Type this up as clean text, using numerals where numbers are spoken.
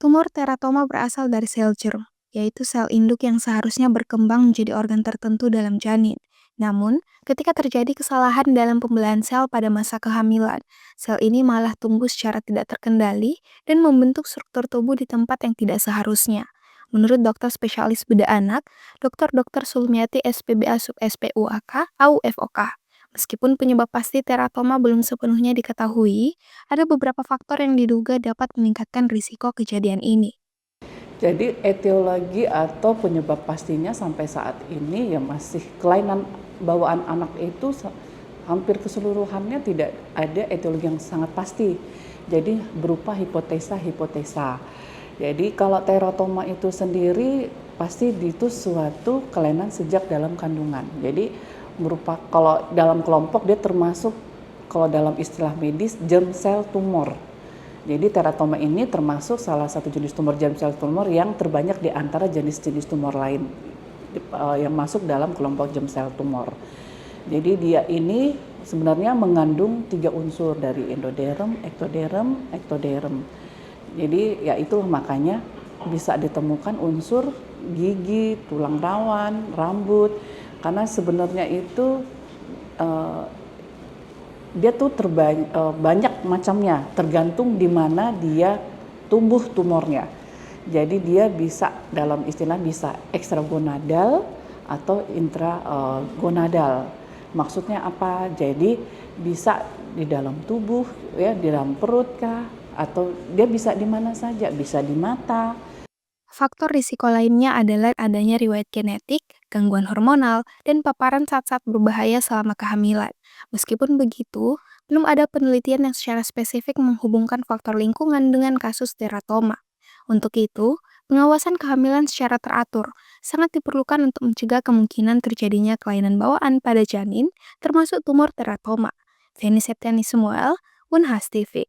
Tumor teratoma berasal dari sel germ, yaitu sel induk yang seharusnya berkembang menjadi organ tertentu dalam janin. Namun, ketika terjadi kesalahan dalam pembelahan sel pada masa kehamilan, sel ini malah tumbuh secara tidak terkendali dan membentuk struktur tubuh di tempat yang tidak seharusnya. Menurut dokter spesialis bedah anak, Dr. Sulmiati SPBA sub SPUAK, AUFOK, meskipun penyebab pasti teratoma belum sepenuhnya diketahui, ada beberapa faktor yang diduga dapat meningkatkan risiko kejadian ini. Jadi etiologi atau penyebab pastinya sampai saat ini ya masih kelainan bawaan anak itu hampir keseluruhannya tidak ada etiologi yang sangat pasti. Jadi berupa hipotesa-hipotesa. Jadi kalau teratoma itu sendiri pasti itu suatu kelainan sejak dalam kandungan. Jadi berupa kalau dalam kelompok dia termasuk kalau dalam istilah medis germ cell tumor. Jadi teratoma ini termasuk salah satu jenis tumor germ cell tumor yang terbanyak di antara jenis-jenis tumor lain yang masuk dalam kelompok germ cell tumor. Jadi dia ini sebenarnya mengandung 3 unsur dari endoderm, ektoderm. Jadi ya itulah makanya bisa ditemukan unsur gigi, tulang rawan, rambut, karena sebenarnya itu dia tuh banyak macamnya, tergantung di mana dia tumbuh tumornya. Jadi dia bisa dalam istilah bisa ekstragonadal atau intragonadal. Maksudnya apa? Jadi bisa di dalam tubuh, ya di dalam perut kah? Atau dia bisa di mana saja, bisa di mata. Faktor risiko lainnya adalah adanya riwayat genetik, gangguan hormonal, dan paparan zat-zat berbahaya selama kehamilan. Meskipun begitu, belum ada penelitian yang secara spesifik menghubungkan faktor lingkungan dengan kasus teratoma. Untuk itu, pengawasan kehamilan secara teratur sangat diperlukan untuk mencegah kemungkinan terjadinya kelainan bawaan pada janin, termasuk tumor teratoma. Feni Septiani Samuel, Unhas TV.